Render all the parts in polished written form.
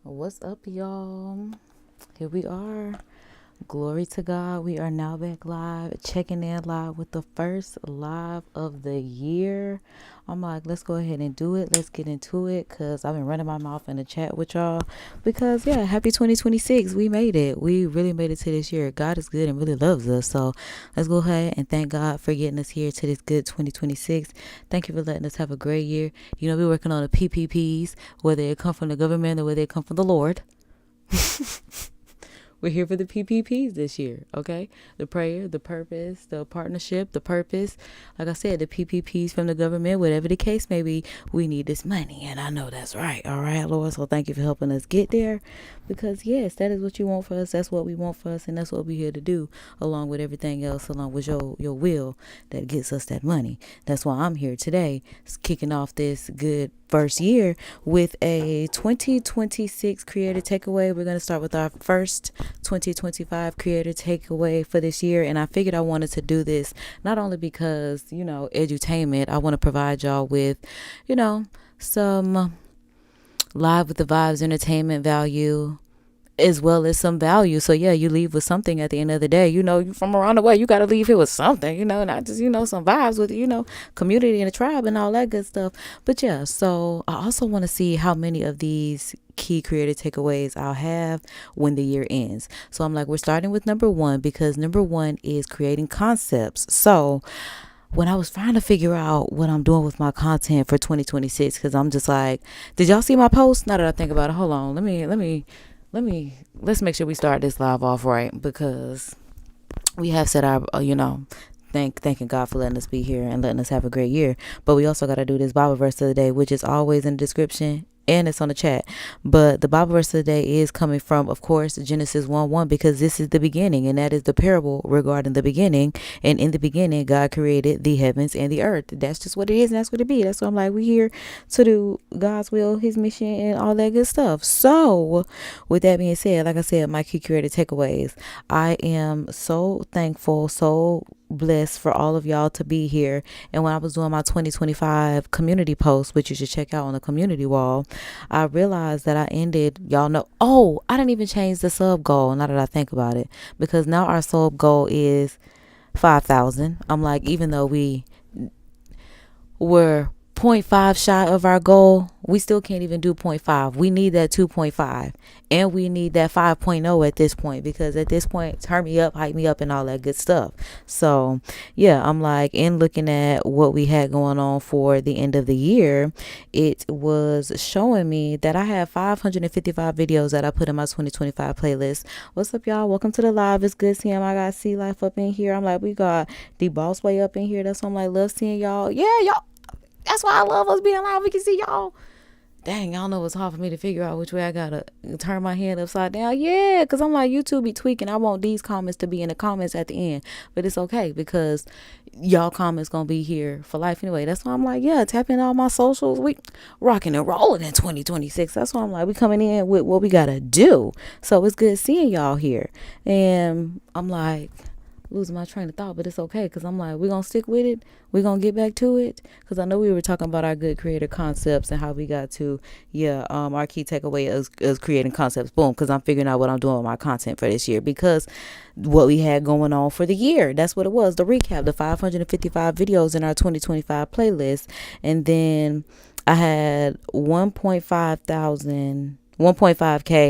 What's up, y'all? Here we are. Glory to God. We are now back live, checking in live with the first live of the year. I'm like, let's go ahead and do it. Let's get into it because I've been running my mouth in the chat with y'all. Because, yeah, happy 2026. We made it. We really made it to this year. God is good and really loves us. So let's go ahead and thank God for getting us here to this good 2026. Thank you for letting us have a great year. You know, we're working on the PPPs, whether it come from the government or whether it come from the Lord. We're here for the PPPs this year, okay? The prayer, the purpose, the partnership, the purpose. Like I said, the PPPs from the government, whatever the case may be, we need this money. And I know that's right, all right, Lord? So thank you for helping us get there. Because, yes, that is what you want for us. That's what we want for us. And that's what we're here to do, along with everything else, along with your will that gets us that money. That's why I'm here today, kicking off this good first year with a 2026 creator takeaway. We're going to start with our first 2025 creator takeaway for this year. And I figured I wanted to do this not only because, edutainment, I want to provide y'all with, some live with the vibes entertainment value as well as some value. So yeah, you leave with something at the end of the day. You from around the way, you got to leave here with something, not just, some vibes with, community and the tribe and all that good stuff. But yeah, so I also want to see how many of these key creative takeaways I'll have when the year ends. So I'm like, we're starting with number 1 because number 1 is creating concepts. So when I was trying to figure out what I'm doing with my content for 2026, because I'm just like, did y'all see my post? Now that I think about it, hold on, let's make sure we start this live off right, because we have said our, thanking God for letting us be here and letting us have a great year. But we also got to do this Bible verse of the day, which is always in the description and it's on the chat. But the Bible verse of the day is coming from, of course, Genesis 1:1, because this is the beginning, and that is the parable regarding the beginning. And in the beginning, God created the heavens and the earth. That's just what it is, and that's what it be. That's why I'm like, we here to do God's will, His mission, and all that good stuff. So, with that being said, like I said, my key creative takeaways. I am so thankful, so blessed for all of y'all to be here. And when I was doing my 2025 community post, which you should check out on the community wall, I realized that I ended, I didn't even change the sub goal now that I think about it, because now our sub goal is 5,000. I'm like, even though we were 0.5 shy of our goal, we still can't even do 0.5. We need that 2.5, and we need that 5.0 at this point, because at this point, turn me up, hype me up, and all that good stuff. So yeah, I'm like, in looking at what we had going on for the end of the year, it was showing me that I have 555 videos that I put in my 2025 playlist. What's up, y'all? Welcome to the live. It's good seeing I got C Life up in here. I'm like, we got the Boss Way up in here. That's why I'm like, love seeing y'all. Yeah, y'all. That's why I love us being live. We can see y'all. Dang, y'all know it's hard for me to figure out which way I gotta turn my hand upside down. Yeah, because I'm like, YouTube be tweaking. I want these comments to be in the comments at the end. But it's okay, because y'all comments gonna be here for life anyway. That's why I'm like, yeah, tap in all my socials. We rocking and rolling in 2026. That's why I'm like, we coming in with what we gotta do. So it's good seeing y'all here. And I'm like, losing my train of thought, but it's okay, because I'm like, we're gonna stick with it, we're gonna get back to it, because I know we were talking about our good creator concepts and how we got to our key takeaway is creating concepts. Boom, because I'm figuring out what I'm doing with my content for this year, because what we had going on for the year, that's what it was, the recap, the 555 videos in our 2025 playlist. And then I had 1.5K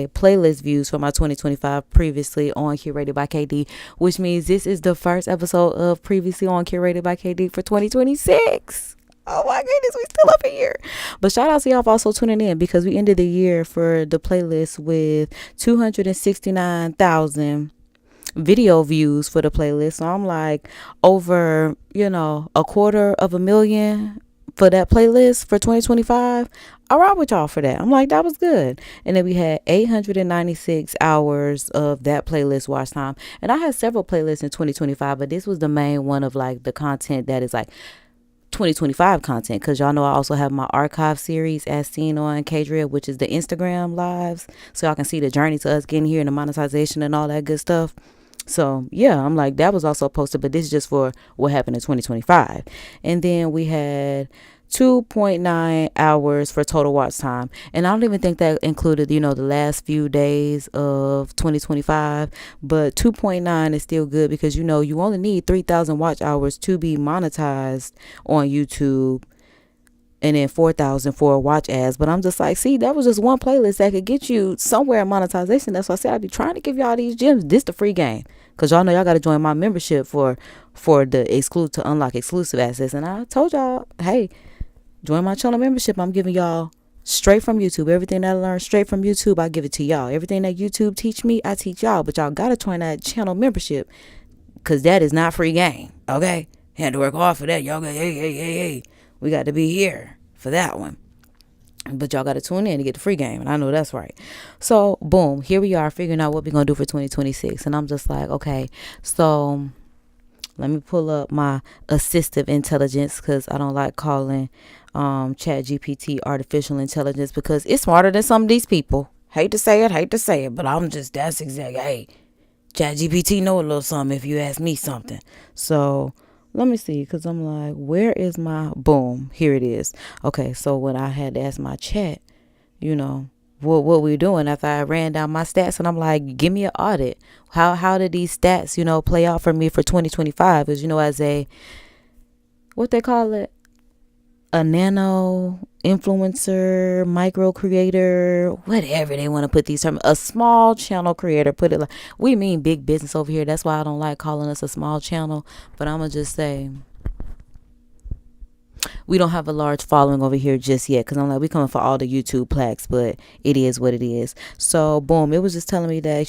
playlist views for my 2025 previously on Curated by KD, which means this is the first episode of previously on Curated by KD for 2026. Oh my goodness, we still up in here. But shout out to y'all for also tuning in, because we ended the year for the playlist with 269,000 video views for the playlist. So I'm like, over, a quarter of a million for that playlist for 2025. I ride with y'all for that. I'm like, that was good. And then we had 896 hours of that playlist watch time. And I had several playlists in 2025, but this was the main one of like the content that is like 2025 content, because y'all know I also have my archive series as seen on Kadria, which is the Instagram lives, so y'all can see the journey to us getting here and the monetization and all that good stuff. So yeah, I'm like, that was also posted, but this is just for what happened in 2025. And then we had 2.9 hours for total watch time. And I don't even think that included, the last few days of 2025. But 2.9 is still good because, you only need 3,000 watch hours to be monetized on YouTube, and then 4,000 for watch ads. But I'm just like, see, that was just one playlist that could get you somewhere in monetization. That's why I said I'd be trying to give y'all these gems. This the free game, because y'all know y'all got to join my membership for the exclusive, to unlock exclusive access. And I told y'all, hey, join my channel membership. I'm giving y'all straight from YouTube. Everything that I learned straight from YouTube, I give it to y'all. Everything that YouTube teach me, I teach y'all. But y'all got to join that channel membership, because that is not free game. Okay, had to work hard for that. Y'all go, hey, we got to be here for that one. But y'all got to tune in to get the free game. And I know that's right. So, boom, here we are figuring out what we're going to do for 2026. And I'm just like, okay, so let me pull up my assistive intelligence, because I don't like calling Chat GPT artificial intelligence, because it's smarter than some of these people. Hate to say it, but that's exactly, hey, Chat GPT know a little something if you ask me something. So let me see, because I'm like, where is my, boom, here it is. Okay, so when I had to ask my chat, what we doing after I ran down my stats, and I'm like, give me an audit. How did these stats, play out for me for 2025? Because, as a, what they call it, a nano influencer, micro creator, whatever they want to put these terms, a small channel creator, put it like, we mean big business over here. That's why I don't like calling us a small channel. But I'm going to just say, we don't have a large following over here just yet, because I'm like, we coming for all the YouTube plaques, but it is what it is. So boom, it was just telling me that,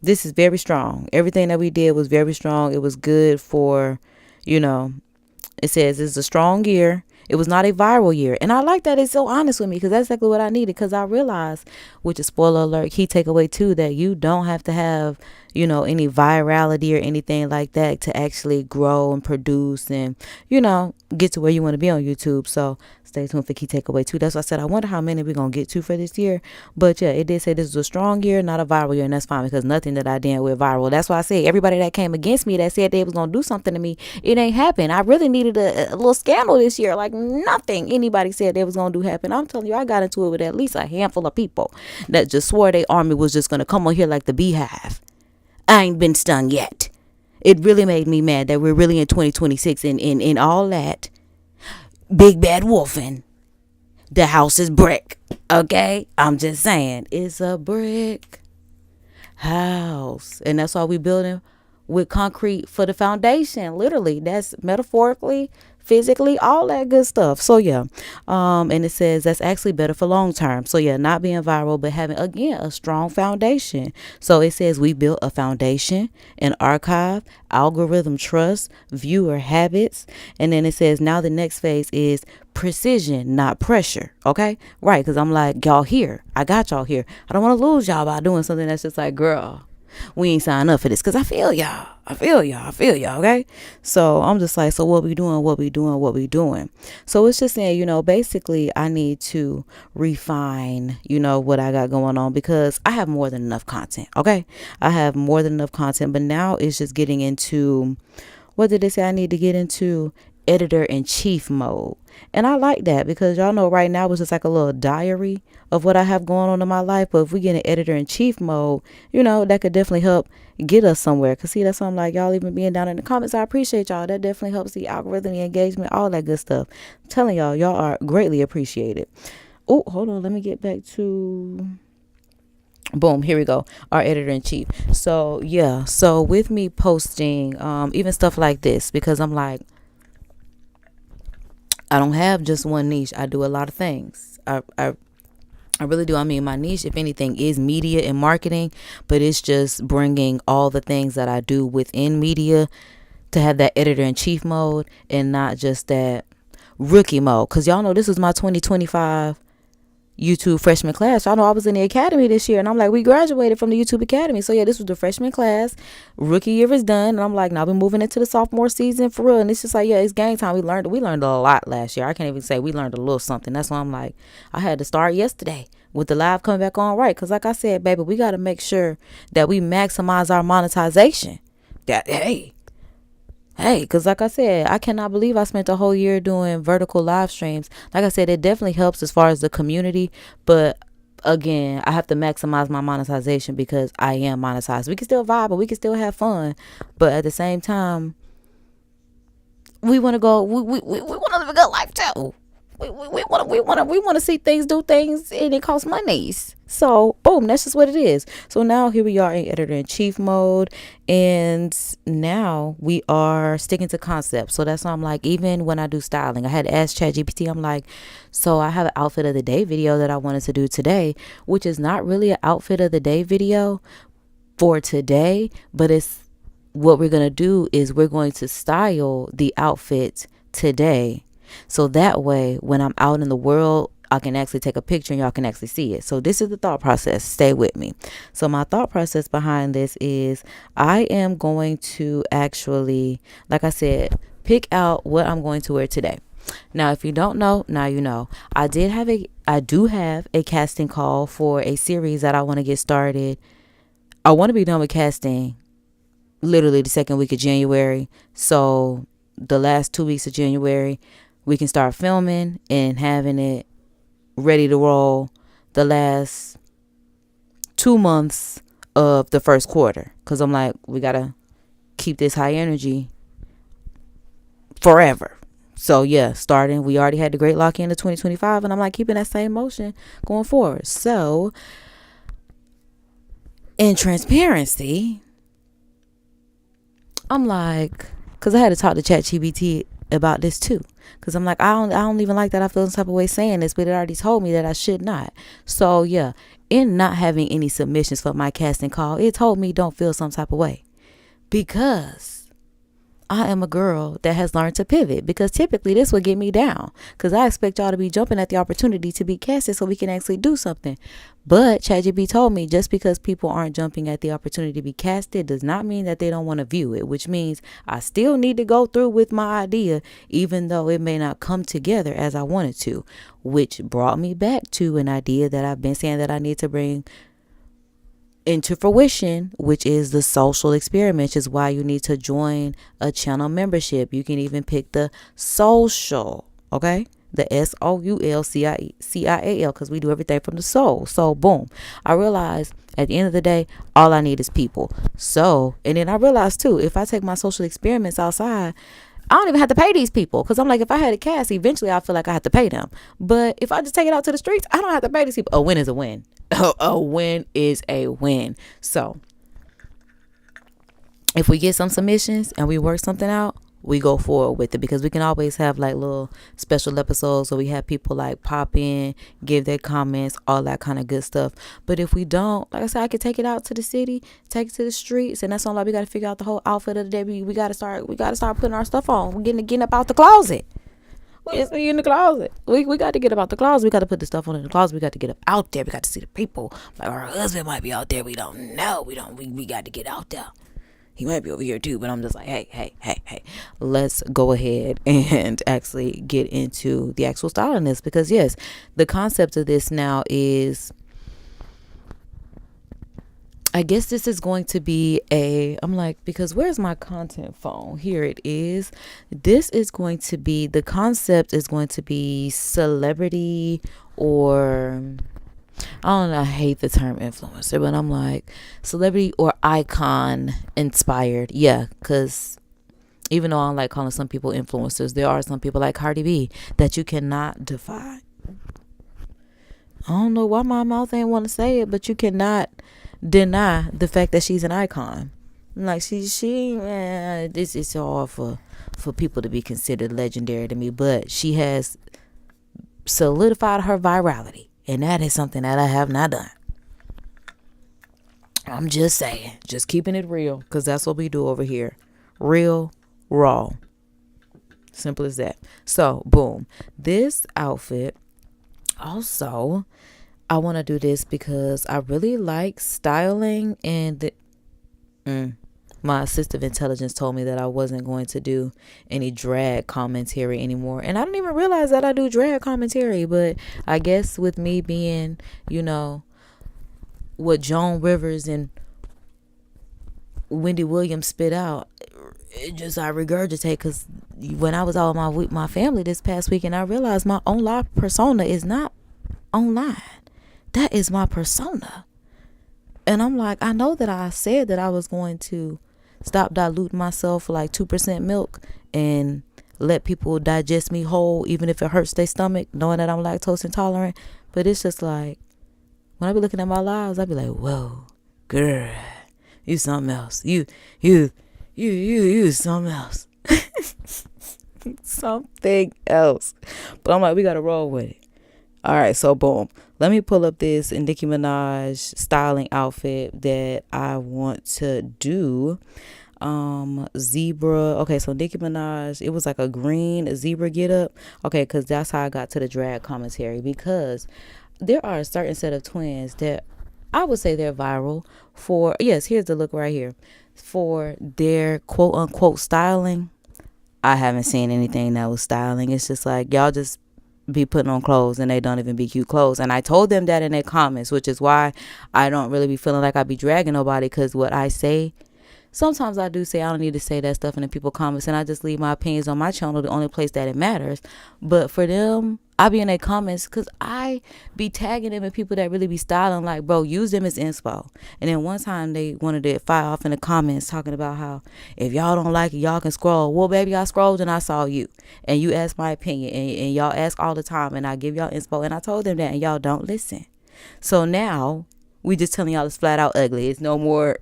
this is very strong. Everything that we did was very strong. It was good for, it says it's a strong year. It was not a viral year. And I like that it's so honest with me, because that's exactly what I needed. Because I realized, which is spoiler alert, key takeaway too, that you don't have to have, any virality or anything like that to actually grow and produce and, get to where you want to be on YouTube. So stay tuned for key takeaway too. That's why I said, I wonder how many we're going to get to for this year. But yeah, it did say this is a strong year, not a viral year. And that's fine, because nothing that I did went viral. That's why I say everybody that came against me that said they was going to do something to me, it ain't happened. I really needed a little scandal this year. Like nothing anybody said they was going to do happened. I'm telling you, I got into it with at least a handful of people that just swore their army was just going to come on here like the beehive. I ain't been stung yet. It really made me mad that we're really in 2026 and all that. Big bad wolfing. The house is brick. Okay? I'm just saying. It's a brick house. And that's why we building with concrete for the foundation. Literally. That's metaphorically, physically, all that good stuff. So yeah. And it says that's actually better for long term. So yeah, not being viral, but having, again, a strong foundation. So it says we built a foundation, an archive, algorithm trust, viewer habits. And then it says now the next phase is precision, not pressure. Okay? Right. Because I'm like, y'all here. I got y'all here. I don't want to lose y'all by doing something that's just like, girl, we ain't signed up for this, because I feel y'all. Okay? So I'm just like, so what we doing? So it's just saying, basically I need to refine, what I got going on, because I have more than enough content. Okay? I have more than enough content, but now it's just getting into, what did they say I need to get into? Editor-in-chief mode. And I like that, because y'all know right now it's just like a little diary of what I have going on in my life. But if we get in editor-in-chief mode, that could definitely help get us somewhere. Because see, that's something like y'all even being down in the comments. I appreciate y'all. That definitely helps the algorithm, the engagement, all that good stuff. I'm telling y'all are greatly appreciated. Oh, hold on. Let me get back to... Boom, here we go. Our editor-in-chief. So yeah, so with me posting even stuff like this, because I'm like, I don't have just one niche. I do a lot of things. I really do. I mean, my niche, if anything, is media and marketing, but it's just bringing all the things that I do within media to have that editor-in-chief mode and not just that rookie mode. Because y'all know this is my 2025 YouTube freshman class. Y'all know I was in the academy this year, and I'm like, we graduated from the YouTube academy. So yeah, this was the freshman class. Rookie year is done, and I'm like, now we're moving into the sophomore season for real. And it's just like, yeah, it's game time. We learned a lot last year. I can't even say we learned a little something. That's why I'm like, I had to start yesterday with the live coming back on right. Because like I said, baby, we got to make sure that we maximize our monetization. That, hey, hey, because like I said, I cannot believe I spent a whole year doing vertical live streams. Like I said, it definitely helps as far as the community, but again, I have to maximize my monetization because I am monetized. We can still vibe, but we can still have fun, but at the same time, we want to go. We want to live a good life too. We want to see things, do things, and it costs monies. So boom, that's just what it is. So now here we are in editor in chief mode, and now we are sticking to concepts. So that's why I'm like, even when I do styling, I had to ask ChatGPT. I'm like, so I have an outfit of the day video that I wanted to do today, which is not really an outfit of the day video for today, but it's what we're going to do is we're going to style the outfit today. So that way, when I'm out in the world, I can actually take a picture and y'all can actually see it. So this is the thought process. Stay with me. So my thought process behind this is I am going to actually, like I said, pick out what I'm going to wear today. Now, if you don't know, now you know. I do have a casting call for a series that I want to get started. I want to be done with casting literally the second week of January. So the last 2 weeks of January, we can start filming and having it ready to roll the last 2 months of the first quarter. Because I'm like, we got to keep this high energy forever. So yeah, starting, we already had the great lock in of 2025, and I'm like keeping that same motion going forward. So in transparency, I'm like, because I had to talk to ChatGPT about this too. Because I'm like, I don't even like that I feel some type of way saying this, but it already told me that I should not. So yeah, in not having any submissions for my casting call, it told me don't feel some type of way. Because I am a girl that has learned to pivot, because typically this would get me down, because I expect y'all to be jumping at the opportunity to be casted so we can actually do something. But ChatGPT told me just because people aren't jumping at the opportunity to be casted does not mean that they don't want to view it, which means I still need to go through with my idea, even though it may not come together as I wanted to, which brought me back to an idea that I've been saying that I need to bring into fruition, which is the social experiment, which is why you need to join a channel membership. You can even pick the social, okay? The SOULCIAL, because we do everything from the soul. So boom, I realized at the end of the day, all I need is people. So, and then I realized too, if I take my social experiments outside, I don't even have to pay these people, because I'm like, if I had a cast, eventually I feel like I have to pay them. But if I just take it out to the streets, I don't have to pay these people. A win is a win. A win is a win. So if we get some submissions and we work something out, we go forward with it, because we can always have like little special episodes where we have people like pop in, give their comments, all that kind of good stuff. But if we don't, like I said, I could take it out to the city, take it to the streets, and that's all. Like, we got to figure out the whole outfit of the day. We got to start putting our stuff on. We're getting up out the closet. We just be in the closet. We got to get up out the closet. We got to put the stuff on in the closet. We got to get up out there. We got to see the people. Like, our husband might be out there. We don't know. We got to get out there. He might be over here too, but I'm just like, hey, let's go ahead and actually get into the actual styling this, because yes, the concept of this now is, I guess this is going to be I'm like, because where's my content phone? Here it is. This is going to be, the concept is going to be celebrity, or I don't know, I hate the term influencer, but I'm like celebrity or icon inspired. Yeah, because even though I don't like calling some people influencers, there are some people like Cardi B that you cannot defy. I don't know why my mouth ain't want to say it, but you cannot deny the fact that she's an icon. Like, this is all for people to be considered legendary to me, but she has solidified her virality. And that is something that I have not done. I'm just saying. Just keeping it real. Because that's what we do over here. Real, raw. Simple as that. So, boom. This outfit. Also, I want to do this because I really like styling. And my assistive intelligence told me that I wasn't going to do any drag commentary anymore. And I didn't even realize that I do drag commentary. But I guess with me being, what Joan Rivers and Wendy Williams spit out, it just I regurgitate because when I was out with my family this past weekend, I realized my online persona is not online. That is my persona. And I'm like, I know that I said that I was going to stop diluting myself for like 2% milk and let people digest me whole, even if it hurts their stomach, knowing that I'm lactose intolerant. But it's just like, when I be looking at my lives, I be like, whoa, girl, you something else. You something else. Something else. But I'm like, we got to roll with it. All right, so boom. Let me pull up this Nicki Minaj styling outfit that I want to do. Zebra. Okay, so Nicki Minaj, it was like a green zebra get up. Okay, because that's how I got to the drag commentary, because there are a certain set of twins that I would say they're viral for, yes, here's the look right here, for their quote unquote styling. I haven't seen anything that was styling. It's just like y'all just be putting on clothes and they don't even be cute clothes. And I told them that in their comments, which is why I don't really be feeling like I be dragging nobody, because what I say, sometimes I do say I don't need to say that stuff in the people comments, and I just leave my opinions on my channel, the only place that it matters. But for them, I be in their comments because I be tagging them and people that really be styling, like, bro, use them as inspo. And then one time they wanted to fire off in the comments talking about how if y'all don't like it, y'all can scroll. Well, baby, I scrolled and I saw you and you asked my opinion, and y'all ask all the time and I give y'all inspo, and I told them that and y'all don't listen. So now we just telling y'all it's flat out ugly. It's no more.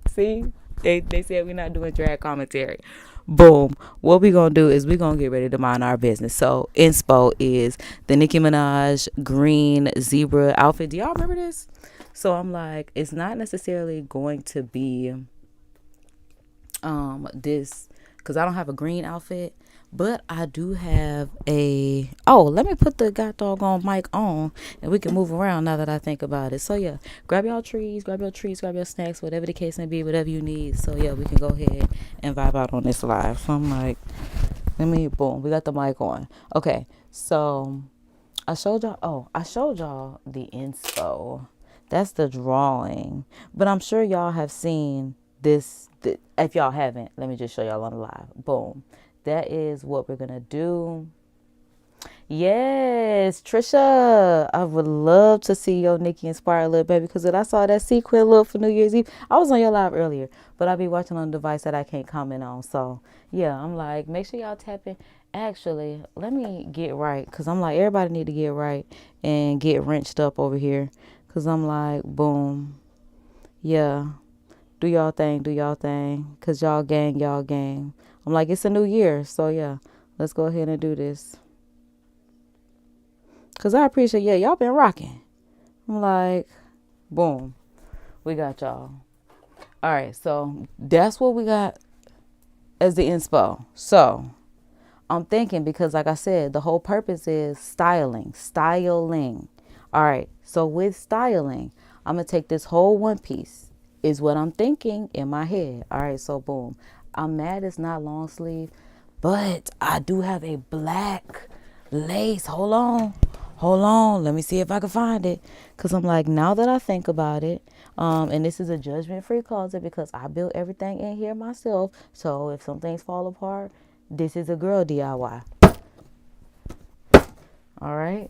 See, they said we're not doing drag commentary. Boom. What we gonna do is we gonna get ready to mind our business. So inspo is the Nicki Minaj green zebra outfit. Do y'all remember this? So I'm like, it's not necessarily going to be this, because I don't have a green outfit, but I do have a, oh, let me put the god doggone mic on and we can move around now that I think about it. So yeah, grab your treats, grab your snacks, whatever the case may be, whatever you need. So yeah, we can go ahead and vibe out on this live. So I'm like, boom, we got the mic on. Okay, so I showed y'all the inspo. That's the drawing. But I'm sure y'all have seen this. If y'all haven't, let me just show y'all on the live. Boom. That is what we're going to do. Yes, Trisha, I would love to see your Nicki inspired little baby, because when I saw that sequin look for New Year's Eve, I was on your live earlier, but I'll be watching on a device that I can't comment on. So yeah, I'm like, make sure y'all tap in. Actually, let me get right, because I'm like, everybody need to get right and get wrenched up over here, because I'm like, boom, yeah, do y'all thing, because y'all gang. I'm like, it's a new year, so yeah, let's go ahead and do this. Because I appreciate, yeah, y'all been rocking. I'm like, boom, we got y'all. All right, so that's what we got as the inspo. So I'm thinking, because like I said, the whole purpose is styling. All right, so with styling, I'm going to take this whole one piece, is what I'm thinking in my head. All right, so boom. I'm mad it's not long sleeve, but I do have a black lace. Hold on. Let me see if I can find it. Because I'm like, now that I think about it, and this is a judgment-free closet because I built everything in here myself. So if some things fall apart, this is a girl DIY. All right.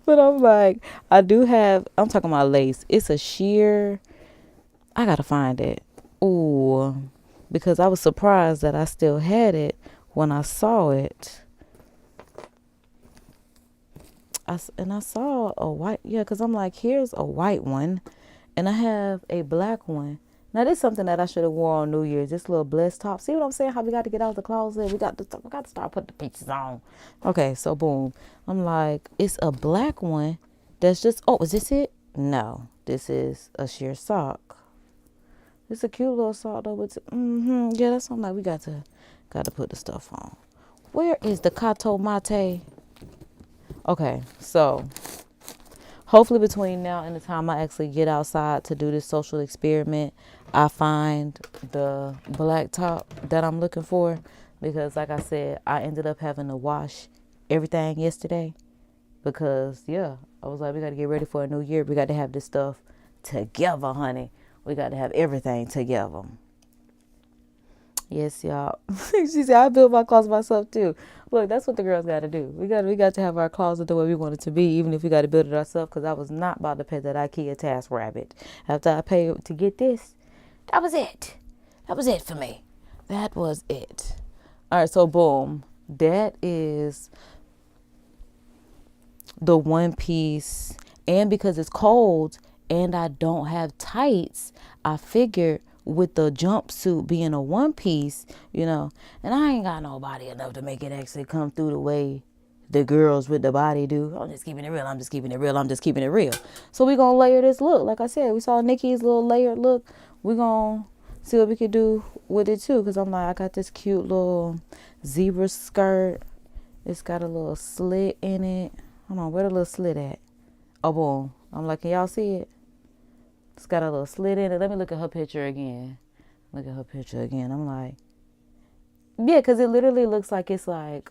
But I'm like, I'm talking about lace. It's a sheer, I got to find it. Ooh, because I was surprised that I still had it when I saw it. I saw a white, yeah, because I'm like, here's a white one, and I have a black one. Now, this is something that I should have wore on New Year's, this little blessed top. See what I'm saying? How we got to get out the closet? We got to start putting the pieces on. Okay, so boom. I'm like, it's a black one that's just, oh, is this it? No, this is a sheer sock. It's a cute little sock, though. Yeah, that's something like we got to put the stuff on. Where is the Kato Mate? Okay, so hopefully between now and the time I actually get outside to do this social experiment, I find the black top that I'm looking for. Because like I said, I ended up having to wash everything yesterday. Because, yeah, I was like, we got to get ready for a new year. We got to have this stuff together, honey. We got to have everything together. Yes, y'all. She said, I build my closet myself too. Look, that's what the girls got to do. We got to have our closet the way we want it to be, even if we got to build it ourselves, because I was not about to pay that IKEA task rabbit. After I paid to get this, that was it. That was it for me. That was it. All right, so boom. That is the one piece. And because it's cold and I don't have tights, I figured with the jumpsuit being a one piece, you know, and I ain't got no body enough to make it actually come through the way the girls with the body do. I'm just keeping it real. I'm just keeping it real. I'm just keeping it real. So we gonna layer this look. Like I said, we saw Nicki's little layered look. We gonna see what we could do with it too. Cause I'm like, I got this cute little zebra skirt. It's got a little slit in it. Hold on, where the little slit at? Oh, boom. I'm like, can y'all see it? It's got a little slit in it. Let me look at her picture again. Look at her picture again. I'm like, yeah, because it literally looks like it's like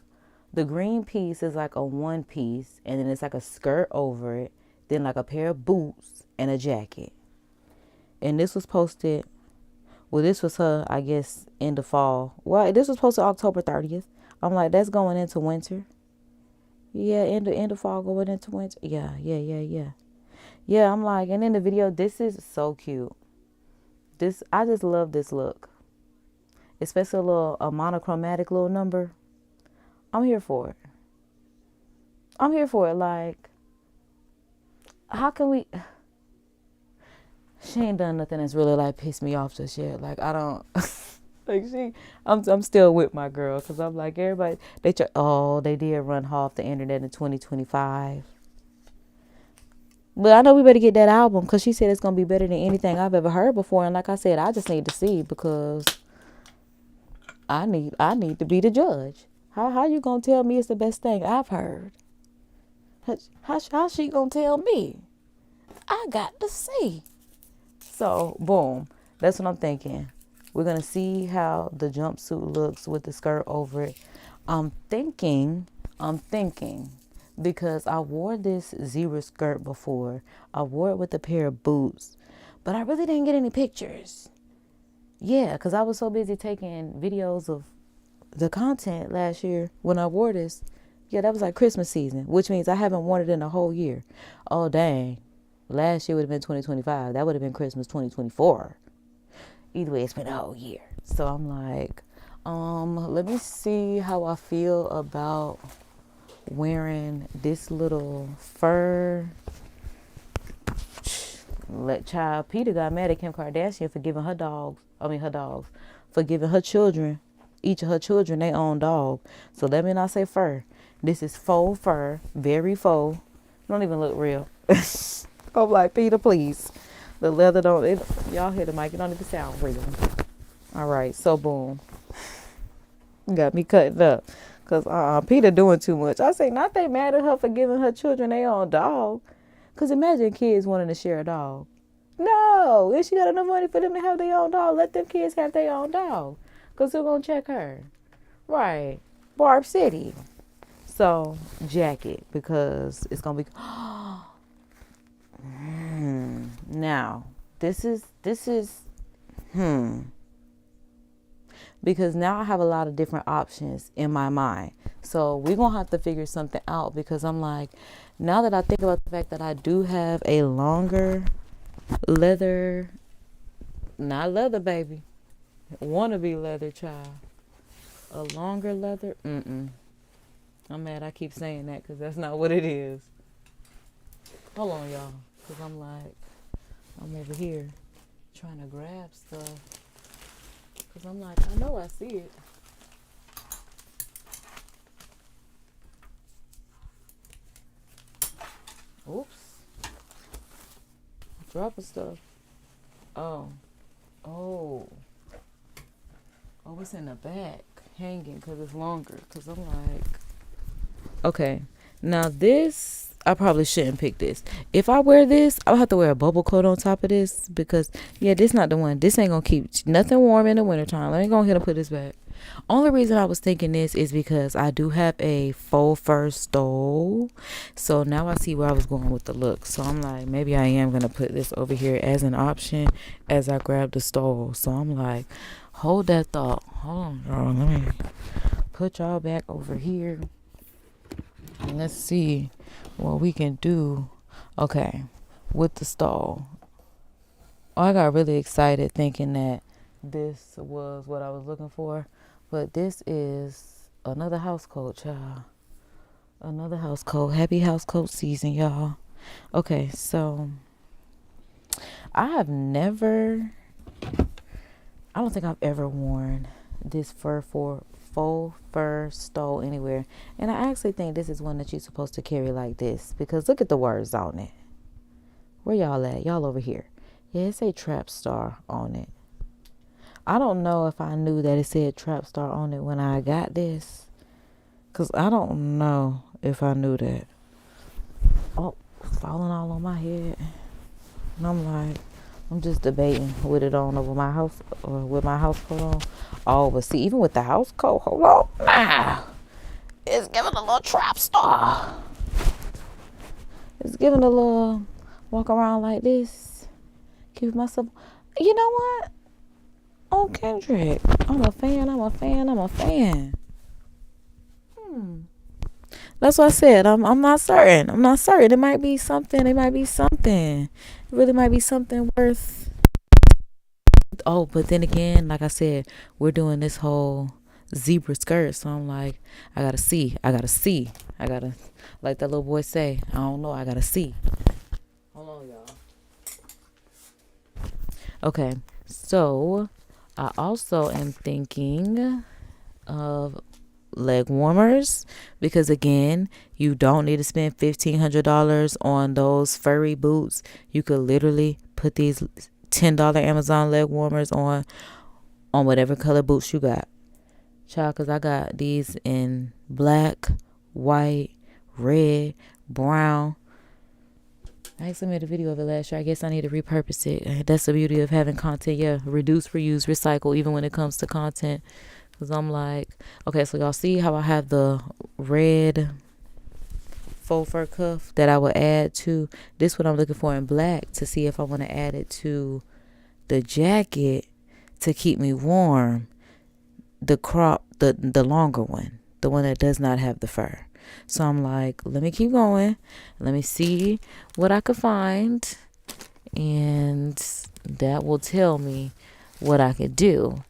the green piece is like a one piece, and then it's like a skirt over it, then like a pair of boots and a jacket. And this was posted, well, this was her, I guess, end of fall. Well, this was posted October 30th. I'm like, that's going into winter. Yeah, end of fall going into winter. Yeah. Yeah, I'm like, and in the video, this is so cute. I just love this look. Especially a monochromatic little number. I'm here for it. Like, how can we... She ain't done nothing that's really like pissed me off just yet. Like, I don't... Like I'm still with my girl, because I'm like, everybody, they did run off the internet in 2025. But I know we better get that album, because she said it's going to be better than anything I've ever heard before. And like I said, I just need to see, because I need to be the judge. How you going to tell me it's the best thing I've heard? How she going to tell me? I got to see. So, boom. That's what I'm thinking. We're going to see how the jumpsuit looks with the skirt over it. I'm thinking, because I wore this zebra skirt before. I wore it with a pair of boots, but I really didn't get any pictures. Yeah, because I was so busy taking videos of the content last year when I wore this. Yeah, that was like Christmas season, which means I haven't worn it in a whole year. Oh, dang. Last year would have been 2025. That would have been Christmas 2024. Either way, it's been a whole year. So I'm like, let me see how I feel about wearing this little fur. Peter got mad at Kim Kardashian for giving for giving her children, each of her children, their own dog. So let me not say fur. This is faux fur, very faux. Don't even look real. I'm like, Peter, please. The leather y'all hear the mic, it don't even sound real. All right, so boom. Got me cutting up. Because Peter doing too much. I say, not they mad at her for giving her children their own dog. Because imagine kids wanting to share a dog. No, if she got enough money for them to have their own dog, let them kids have their own dog. Because who's going to check her? Right. Barb City. So, jacket, because it's going to be... Now, this is because now I have a lot of different options in my mind. So we're going to have to figure something out, because I'm like, now that I think about the fact that I do have a longer leather, not leather, baby, wannabe leather, child, a longer leather, I'm mad I keep saying that, because that's not what it is. Hold on, y'all, because I'm like, I'm over here trying to grab stuff, because I'm like, I know I see it. Oops. Dropping stuff. Oh, it's in the back, hanging, because it's longer, because I'm like, okay, now this, I probably shouldn't pick this. If I wear this, I'll have to wear a bubble coat on top of this, because, yeah, this not the one. This ain't going to keep nothing warm in the wintertime. Let me go ahead and put this back. Only reason I was thinking this is because I do have a faux fur stole. So now I see where I was going with the look. So I'm like, maybe I am going to put this over here as an option as I grab the stole. So I'm like, hold that thought. Hold on, y'all. Let me put y'all back over here. And let's see what we can do. Okay, with the stole. I got really excited thinking that this was what I was looking for. But this is another house coat, child. Another house coat. Happy house coat season, y'all. Okay, so I don't think I've ever worn this faux fur stole anywhere. And I actually think this is one that you're supposed to carry like this. Because look at the words on it. Where y'all at? Y'all over here. Yeah, it say Trap Star on it. I don't know if I knew that it said Trap Star on it when I got this. Because I don't know if I knew that. Oh, it's falling all on my head. And I'm just debating with it on over my house, or with my house coat on. Oh, but see, even with the house coat, hold on. Nah, it's giving a little Trap Star. It's giving a little walk around like this. Keep myself. You know what? Oh, Kendrick, I'm a fan. That's what I said. I'm not certain. It might be something. It really might be something worth. Oh, but then again, like I said, we're doing this whole zebra skirt. So I'm like, I gotta see. I gotta, like that little boy say, I don't know. I gotta see. Hold on, y'all. Okay, so I also am thinking of leg warmers, because again, you don't need to spend $1,500 on those furry boots. You could literally put these $10 Amazon leg warmers on whatever color boots you got, child. Because I got these in black, white, red, brown. I actually made a video of it last year. I guess I need to repurpose it. That's the beauty of having content. Yeah, reduce, reuse, recycle, even when it comes to content. Because I'm like, okay, so y'all see how I have the red faux fur cuff that I would add to this, what I'm looking for in black, to see if I want to add it to the jacket to keep me warm. The longer one, the one that does not have the fur. So I'm like, let me keep going. Let me see what I could find. And that will tell me what I could do.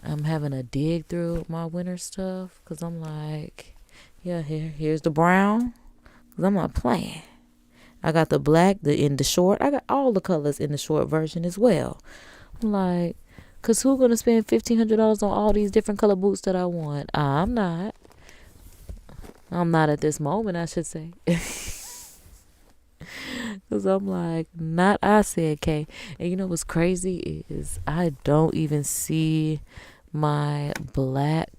I'm having to dig through my winter stuff because I'm like, yeah, here's the brown. Because I'm not playing. I got the black in the short. I got all the colors in the short version as well. I'm like, because who's going to spend $1,500 on all these different color boots that I want? I'm not. I'm not at this moment, I should say. Because I'm like, not I said, K. And you know what's crazy is I don't even see my black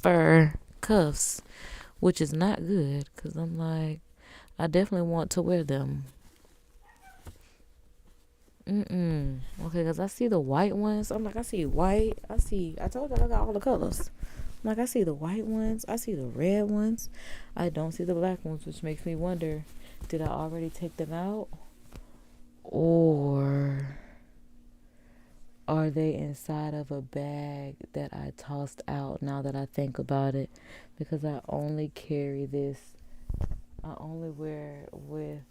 fur cuffs, which is not good. Because I'm like, I definitely want to wear them. Okay, because I see the white ones. I'm like, I see white. I told you I got all the colors. Like, I see the white ones. I see the red ones. I don't see the black ones, which makes me wonder, did I already take them out? Or are they inside of a bag that I tossed out, now that I think about it? Because I only carry this. I only wear it with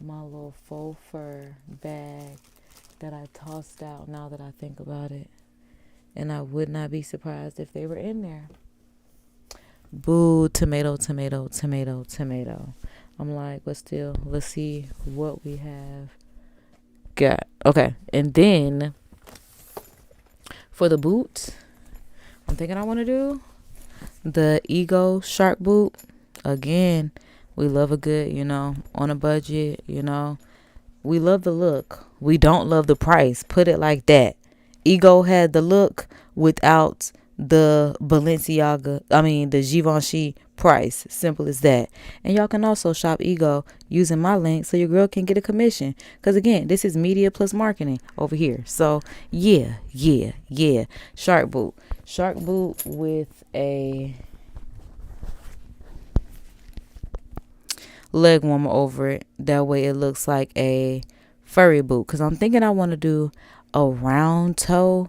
my little faux fur bag that I tossed out, now that I think about it. And I would not be surprised if they were in there. Boo, tomato. I'm like, but still, let's see what we have got. Okay, and then for the boots, I'm thinking I want to do the Ego shark boot. Again, we love a good, on a budget, We love the look. We don't love the price. Put it like that. Ego had the look without the the Givenchy price. Simple as that. And y'all can also shop Ego using my link so your girl can get a commission. Because again, this is media plus marketing over here. So yeah. Shark boot with a leg warmer over it. That way it looks like a furry boot. Because I'm thinking I want to do a round toe.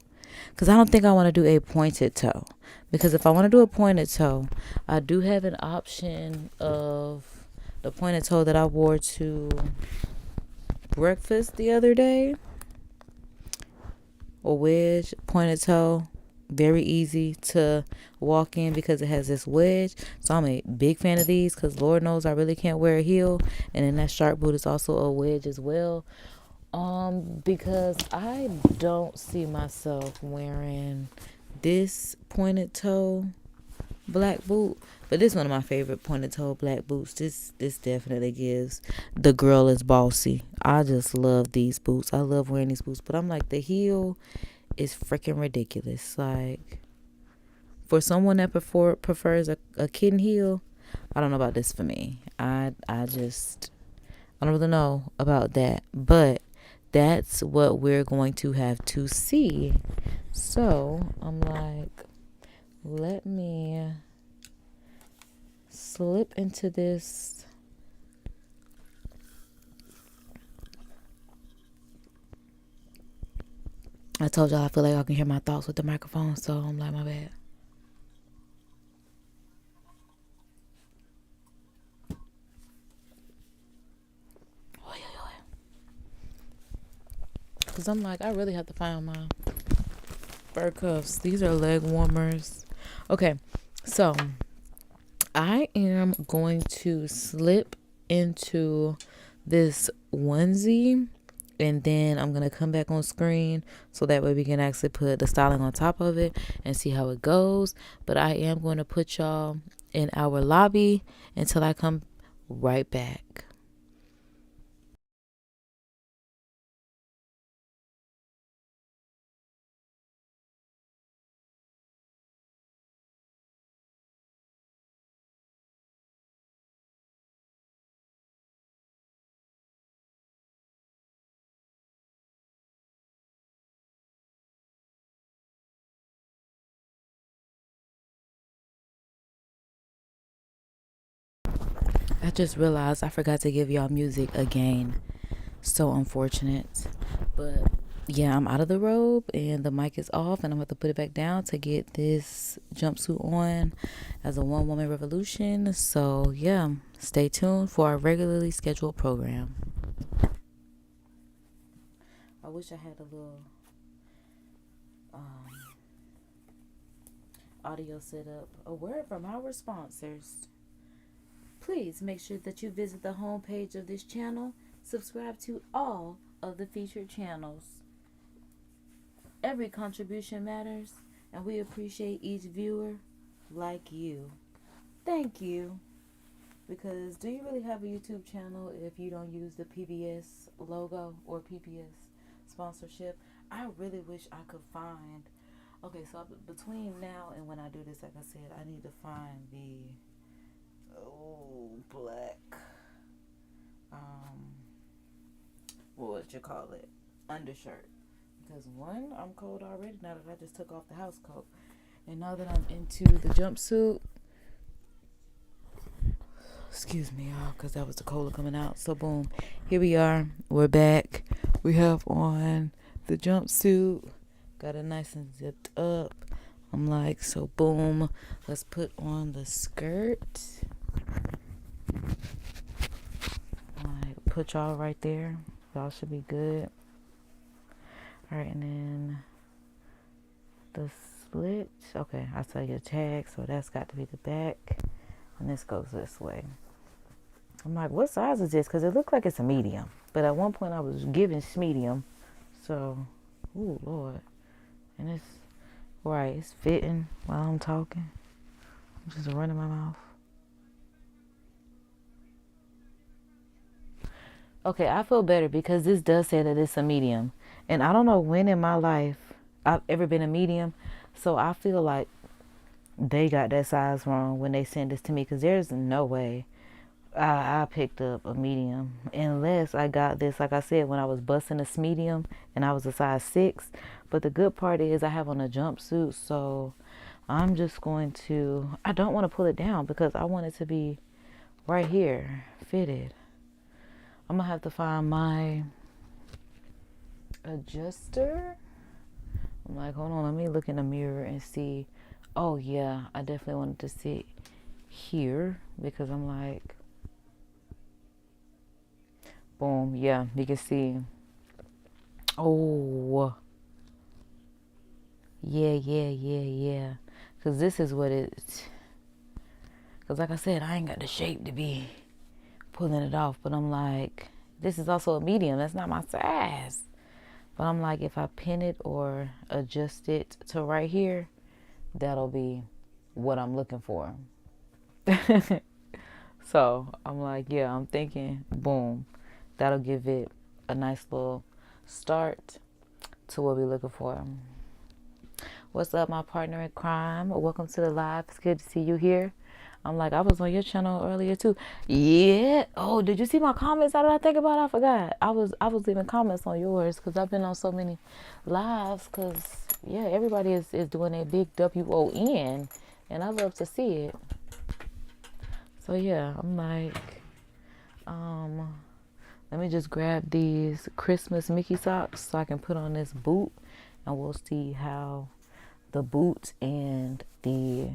Because I don't think I want to do a pointed toe. Because if I want to do a pointed toe, I do have an option of the pointed toe that I wore to breakfast the other day. A wedge pointed toe. Very easy to walk in because it has this wedge. So I'm a big fan of these because Lord knows I really can't wear a heel. And then that shark boot is also a wedge as well. Because I don't see myself wearing this pointed toe black boot, but this is one of my favorite pointed toe black boots. This definitely gives the girl is bossy. I just love these boots. I love wearing these boots, but I'm like, the heel is freaking ridiculous. Like, for someone that prefers a kitten heel, I don't know about this for me. I don't really know about that, but that's what we're going to have to see. So I'm like, let me slip into this. I told y'all I feel like I can hear my thoughts with the microphone, so I'm like, my bad. Because I'm like, I really have to find my fur cuffs. These are leg warmers. Okay, so I am going to slip into this onesie, and then I'm going to come back on screen so that way we can actually put the styling on top of it and see how it goes. But I am going to put y'all in our lobby until I come right back. I just realized I forgot to give y'all music again. So unfortunate. But yeah, I'm out of the robe and the mic is off, and I'm going to have to put it back down to get this jumpsuit on as a one-woman revolution. So yeah, stay tuned for our regularly scheduled program. I wish I had a little audio set up. A word from our sponsors. Please make sure that you visit the homepage of this channel. Subscribe to all of the featured channels. Every contribution matters, and we appreciate each viewer like you. Thank you. Because do you really have a YouTube channel if you don't use the PBS logo or PBS sponsorship? I really wish I could find. Okay, so between now and when I do this, like I said, I need to find the black what would you call it, undershirt, because one, I'm cold already now that I just took off the house coat, and now that I'm into the jumpsuit, excuse me y'all, because that was the cola coming out. So boom, here we are, we're back. We have on the jumpsuit, got it nice and zipped up. I'm like, so boom, let's put on the skirt. Like, put y'all right there. Y'all should be good. Alright, and then the slit. Okay, I saw your tag, so that's got to be the back. And this goes this way. I'm like, what size is this? Because it looked like it's a medium. But at one point I was given medium. So, ooh, Lord. And it's, right, it's fitting while I'm talking. I'm just running my mouth. Okay, I feel better because this does say that it's a medium. And I don't know when in my life I've ever been a medium. So I feel like they got that size wrong when they sent this to me, because there's no way I picked up a medium unless I got this, like I said, when I was busting a medium and I was a size 6. But the good part is I have on a jumpsuit, so I'm just going to, I don't want to pull it down because I want it to be right here fitted. I'm gonna have to find my adjuster. I'm like, hold on, let me look in the mirror and see. Oh yeah, I definitely wanted to sit here because I'm like, boom, yeah, you can see. Oh, yeah. Because this is what it's, because like I said, I ain't got the shape to be pulling it off. But I'm like, this is also a medium. That's not my size. But I'm like, if I pin it or adjust it to right here, that'll be what I'm looking for. So I'm like, yeah, I'm thinking, boom, that'll give it a nice little start to what we're looking for. What's up, my partner in crime? Welcome to the live. It's good to see you here. I'm like, I was on your channel earlier too. Yeah. Oh, did you see my comments? How did I think about it? I forgot. I was leaving comments on yours because I've been on so many lives. Because yeah, everybody is doing a big WON, and I love to see it. So yeah, I'm like, let me just grab these Christmas Mickey socks so I can put on this boot, and we'll see how the boot and the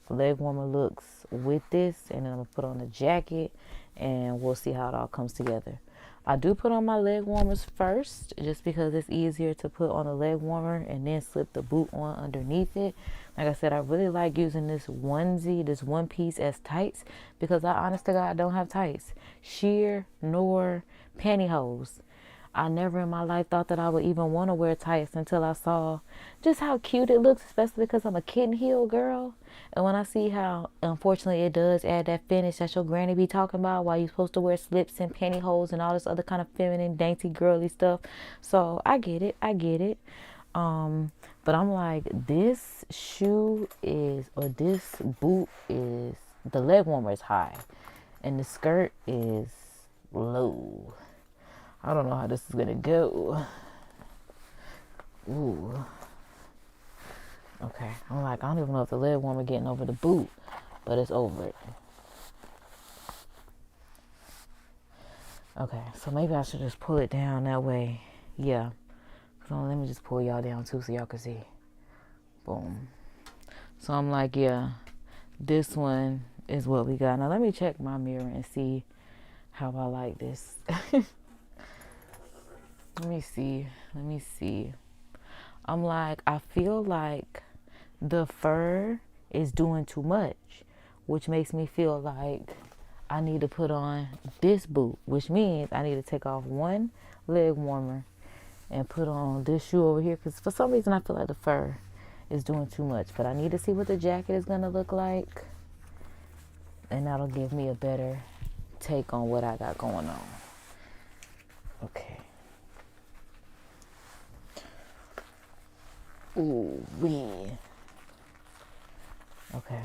leg warmer looks with this. And then I'm gonna put on the jacket and we'll see how it all comes together. I do put on my leg warmers first just because it's easier to put on the leg warmer and then slip the boot on underneath it. Like I said, I really like using this onesie, this one piece as tights, because I honest to God don't have tights, sheer nor pantyhose. I never in my life thought that I would even want to wear tights until I saw just how cute it looks, especially because I'm a kitten heel girl. And when I see how, unfortunately, it does add that finish that your granny be talking about, while you're supposed to wear slips and pantyhose and all this other kind of feminine, dainty, girly stuff. So I get it. But I'm like, this shoe is, or this boot is, the leg warmer is high and the skirt is low. I don't know how this is gonna go. Ooh. Okay. I'm like, I don't even know if the leg warmer getting over the boot, but it's over it. Okay. So maybe I should just pull it down that way. Yeah. So let me just pull y'all down too so y'all can see. Boom. So I'm like, yeah, this one is what we got. Now let me check my mirror and see how I like this. Let me see. I'm like, I feel like the fur is doing too much, which makes me feel like I need to put on this boot, which means I need to take off one leg warmer and put on this shoe over here, because for some reason I feel like the fur is doing too much. But I need to see what the jacket is going to look like, and that'll give me a better take on what I got going on. Okay. Ooh, wee. Okay.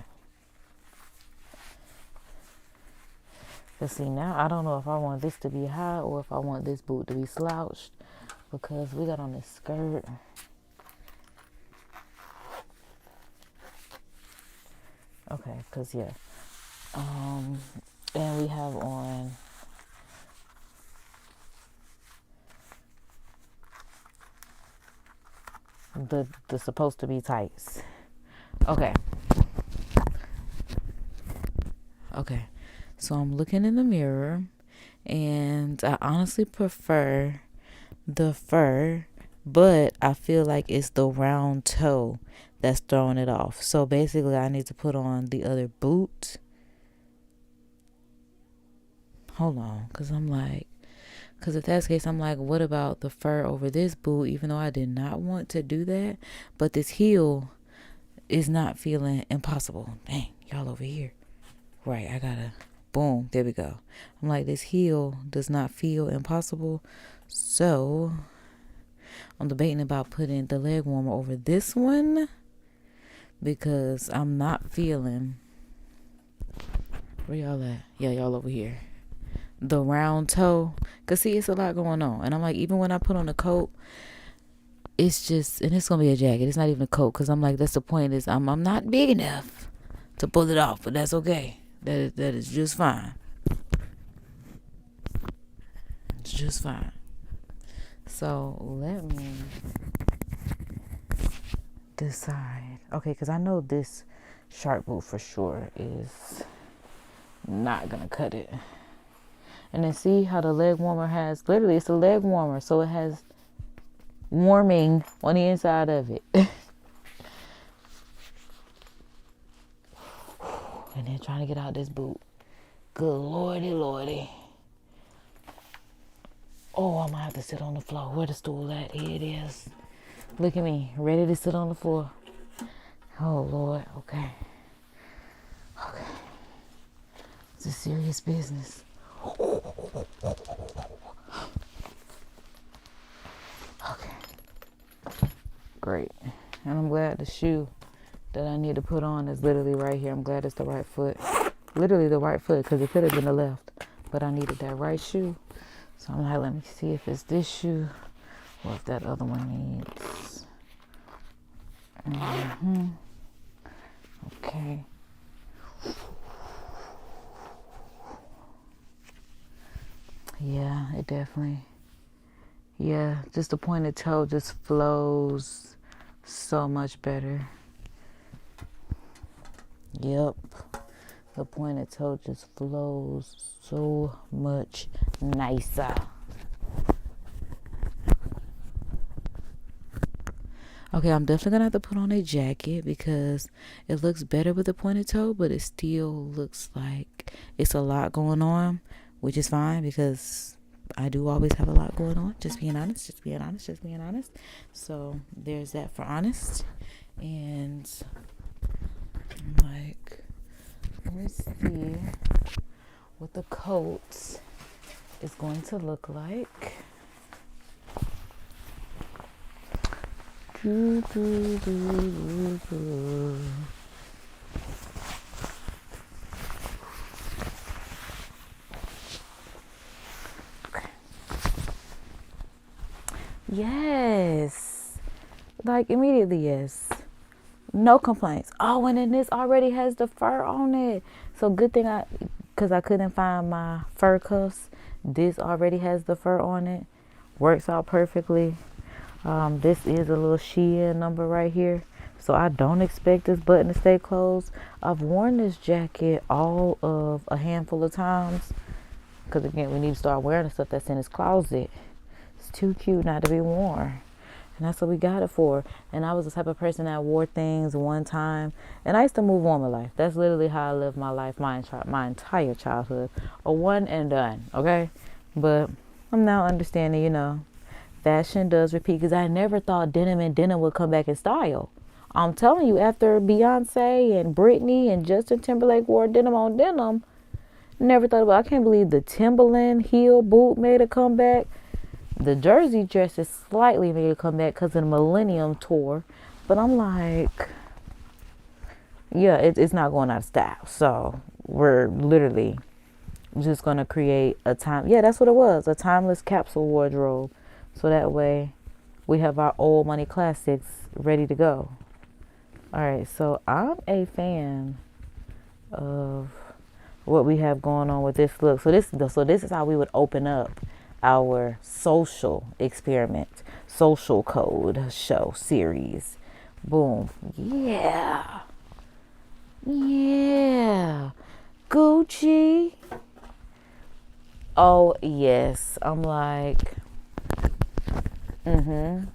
Cause see, now I don't know if I want this to be high or if I want this boot to be slouched, because we got on this skirt. Okay, cause yeah. And we have on the supposed to be tights. Okay. So I'm looking in the mirror, and I honestly prefer the fur, but I feel like it's the round toe that's throwing it off. So basically I need to put on the other boot. Hold on, because if that's the case, I'm like, what about the fur over this boot, even though I did not want to do that, but this heel is not feeling impossible. Dang, y'all over here. Right, I gotta, boom, there we go. I'm like, this heel does not feel impossible, so I'm debating about putting the leg warmer over this one, because I'm not feeling. Where y'all at? Yeah, y'all over here. The round toe. Because, see, it's a lot going on. And I'm like, even when I put on a coat, it's just, and it's going to be a jacket. It's not even a coat. Because I'm like, that's the point is I'm not big enough to pull it off. But that's okay. That is just fine. It's just fine. So let me decide. Okay, because I know this sharp boot for sure is not going to cut it. And then see how the leg warmer has, literally it's a leg warmer. So it has warming on the inside of it. And then trying to get out this boot. Good lordy, lordy. Oh, I'm gonna have to sit on the floor. Where the stool at? Here it is. Look at me, ready to sit on the floor. Oh Lord, okay. Okay. It's a serious business. Okay. Great. And I'm glad the shoe that I need to put on is literally right here. I'm glad it's the right foot. Literally the right foot, because it could have been the left. But I needed that right shoe. So I'm like, let me see if it's this shoe or if that other one needs. Okay. Yeah, it definitely. Yeah, just the pointed toe just flows so much better. Yep. The pointed toe just flows so much nicer. Okay, I'm definitely gonna have to put on a jacket because it looks better with the pointed toe, but it still looks like it's a lot going on, which is fine because I do always have a lot going on. Just being honest. So there's that for honest. And like, let me see what the coat is going to look like. Yes. Like immediately, yes. No complaints. Oh, and then this already has the fur on it. So good thing because I couldn't find my fur cuffs. This already has the fur on it. Works out perfectly. This is a little Shein number right here. So I don't expect this button to stay closed. I've worn this jacket all of a handful of times. Because again, we need to start wearing the stuff that's in his closet. It's too cute not to be worn. And that's what we got it for. And I was the type of person that wore things one time. And I used to move on with life. That's literally how I lived my life, my entire childhood. A one and done, okay? But I'm now understanding, fashion does repeat. Because I never thought denim and denim would come back in style. I'm telling you, after Beyonce and Britney and Justin Timberlake wore denim on denim, never thought about it. I can't believe the Timberland heel boot made a comeback. The jersey dresses slightly made a comeback because of the Millennium Tour. But I'm like, yeah, it's not going out of style. So we're literally just going to create a time. Yeah, that's what it was. A timeless capsule wardrobe. So that way we have our old money classics ready to go. All right. So I'm a fan of what we have going on with this look. So this is how we would open up our social experiment, social code show series. Boom. Yeah. Gucci. Oh yes. I'm like, I'm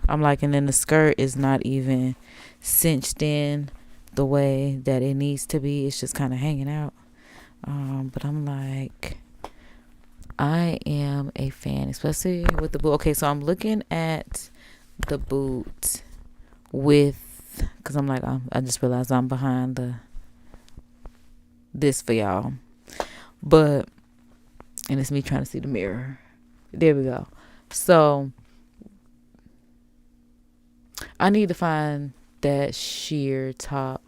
like, and then the skirt is not even cinched in the way that it needs to be. It's just kind of hanging out. But I'm like, I am a fan, especially with the boot. Okay, so I'm looking at the boot because I'm like, I just realized I'm behind this for y'all. But, and it's me trying to see the mirror. There we go. So, I need to find that sheer top.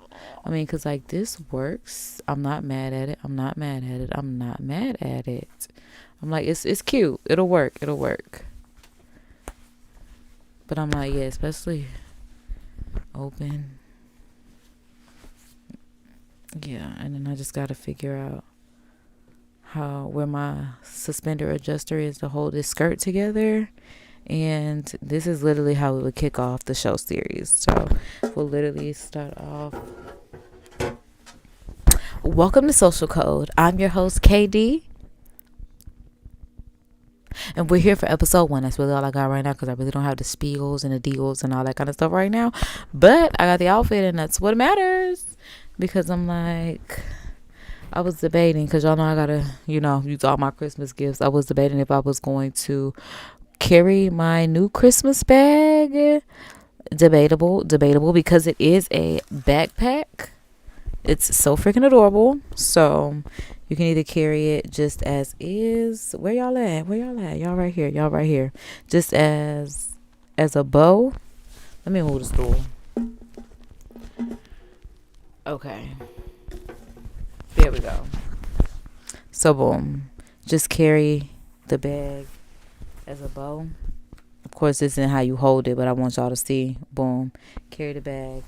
I mean, because like this works. I'm not mad at it. I'm not mad at it. I'm not mad at it. I'm like, it's cute. It'll work. It'll work. But I'm like, yeah, especially open. Yeah, and then I just got to figure out where my suspender adjuster is to hold this skirt together. And this is literally how we would kick off the show series. So we'll literally start off. Welcome to Social Code. I'm your host, KD. And we're here for episode 1. That's really all I got right now, because I really don't have the spiels and the deals and all that kind of stuff right now. But I got the outfit, and that's what matters. Because I'm like, I was debating, because y'all know I gotta, use all my Christmas gifts. I was debating if I was going to carry my new Christmas bag. Debatable, because it is a backpack. It's so freaking adorable. So you can either carry it just as is. Where y'all at? Y'all right here. Just as a bow. Let me move the stool. Okay. There we go. So boom. Just carry the bag as a bow. Of course, this isn't how you hold it, but I want y'all to see. Boom. Carry the bag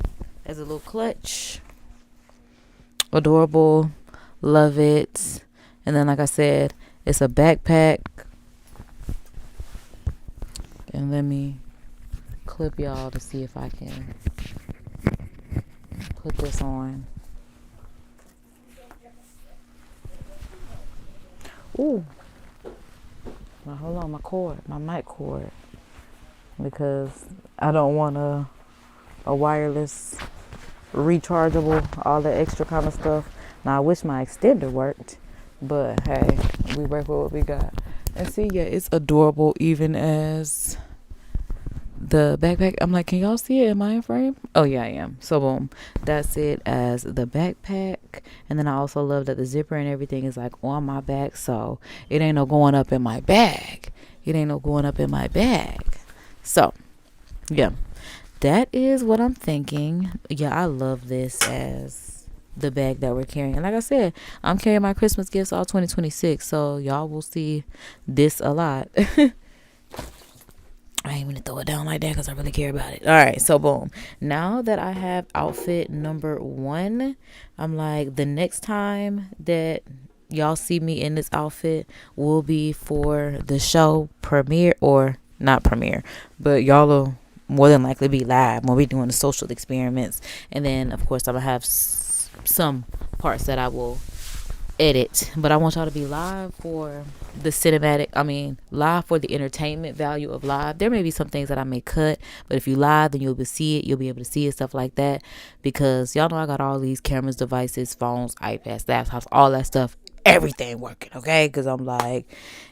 as a little clutch. Adorable. Love it. And then, like I said, it's a backpack. And let me clip y'all to see if I can put this on. Ooh. Now, hold on, my mic cord. Because I don't want a wireless, rechargeable, all that extra kind of stuff. Now, I wish my extender worked. But, hey, we work with what we got. And see, yeah, it's adorable even as the backpack. I'm like, can y'all see it? Am I in frame? Oh, yeah, I am. So, boom. That's it as the backpack. And then I also love that the zipper and everything is like on my back. So, it ain't no going up in my bag. So, yeah. That is what I'm thinking. Yeah, I love this as the bag that we're carrying. And like I said, I'm carrying my Christmas gifts all 2026. So y'all will see this a lot. I ain't gonna throw it down like that because I really care about it. All right, so boom. Now that I have outfit number 1, I'm like, the next time that y'all see me in this outfit will be for the show premiere, or not premiere, but y'all will more than likely be live when we're doing the social experiments. And then, of course, I'm gonna have some parts that I will edit, but I want y'all to be live for the live for the entertainment value of live. There may be some things that I may cut, but if you live, then you'll be able to see it, stuff like that, because y'all know I got all these cameras, devices, phones, iPads, laptops, all that stuff, everything working, okay? Because I'm like,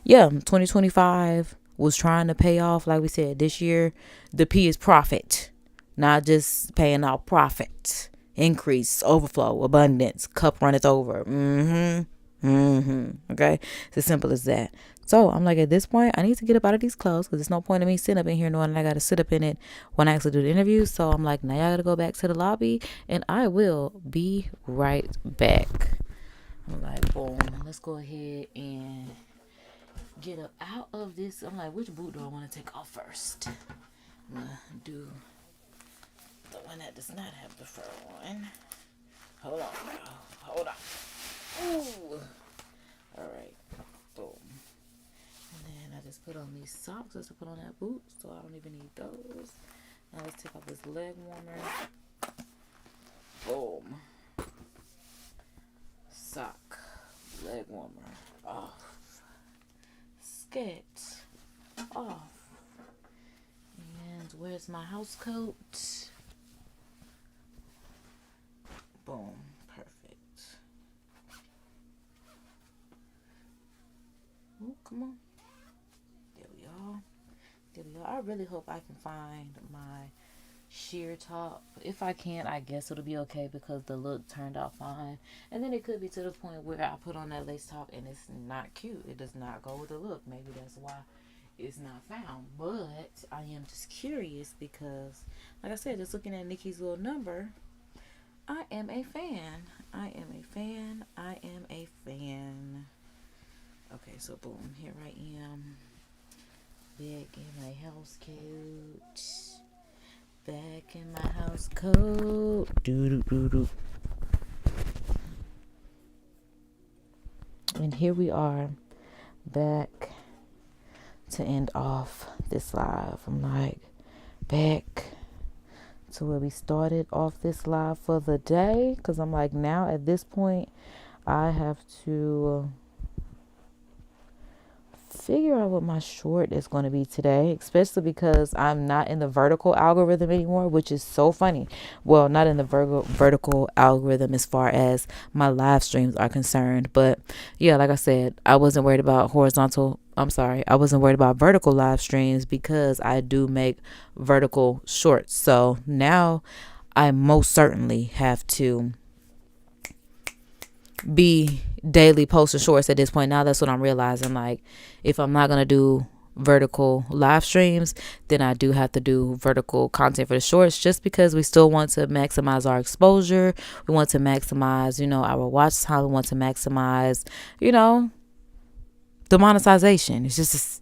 yeah, 2025 was trying to pay off. Like we said, this year the P is profit, not just paying out profit. Increase, overflow, abundance, cup runneth over. Okay, it's as simple as that. So I'm like, at this point, I need to get up out of these clothes, because there's no point in me sitting up in here knowing I got to sit up in it when I actually do the interview. So I'm like, now y'all got to go back to the lobby, and I will be right back. I'm like, boom, let's go ahead and get up out of this. I'm like, which boot do I want to take off first? I'm gonna do the one that does not have the fur on. Hold on. Ooh. Alright. Boom. And then I just put on these socks just to put on that boot, so I don't even need those. Now let's take off this leg warmer. Boom. Sock. Leg warmer. Off. Sketch. Off. And where's my house coat? Boom. Perfect. Oh, come on. There we are. I really hope I can find my sheer top. If I can't, I guess it'll be okay, because the look turned out fine. And then it could be to the point where I put on that lace top and it's not cute. It does not go with the look. Maybe that's why is not found. But I am just curious because, like I said, just looking at Nicki's little number, I am a fan. I am a fan. I am a fan. Okay, so boom, here I am. Back in my house coat. Back in my house coat. Doo-doo-doo-doo. And here we are, back to end off this live. I'm like, back to where we started off this live for the day. Because I'm like, now at this point, I have to figure out what my short is going to be today, especially because I'm not in the vertical algorithm anymore, which is so funny. Well, not in the vertical algorithm as far as my live streams are concerned. But yeah, like I said, I wasn't worried about I wasn't worried about vertical live streams because I do make vertical shorts. So now I most certainly have to be daily posting shorts at this point. Now that's what I'm realizing. Like, if I'm not going to do vertical live streams, then I do have to do vertical content for the shorts, just because we still want to maximize our exposure. We want to maximize, our watch time. We want to maximize, the monetization. It's just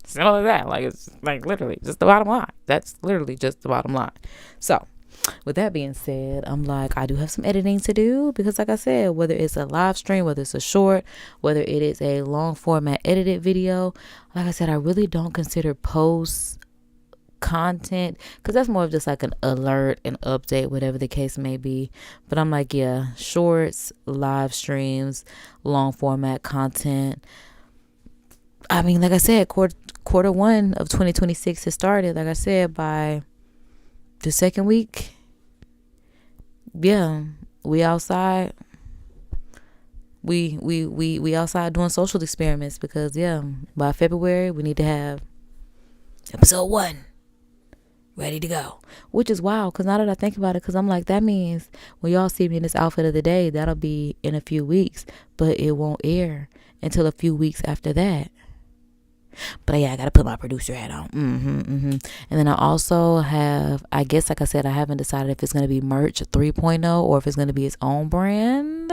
simple as that. Like, it's like literally just the bottom line. That's literally just the bottom line. So with that being said, I'm like, I do have some editing to do because, like I said, whether it's a live stream, whether it's a short, whether it is a long format edited video, like I said, I really don't consider post content because that's more of just like an alert, an update, whatever the case may be. But I'm like, yeah, shorts, live streams, long format content. I mean, like I said, quarter one of 2026 has started. Like I said, by the second week, yeah, we outside. We outside doing social experiments because, yeah, by February we need to have episode 1 ready to go, which is wild because now that I think about it, because I'm like, that means when y'all see me in this outfit of the day, that'll be in a few weeks, but it won't air until a few weeks after that. But yeah, I gotta put my producer hat on. And then I also have, I guess, like I said, I haven't decided if it's gonna be merch 3.0 or if it's gonna be its own brand.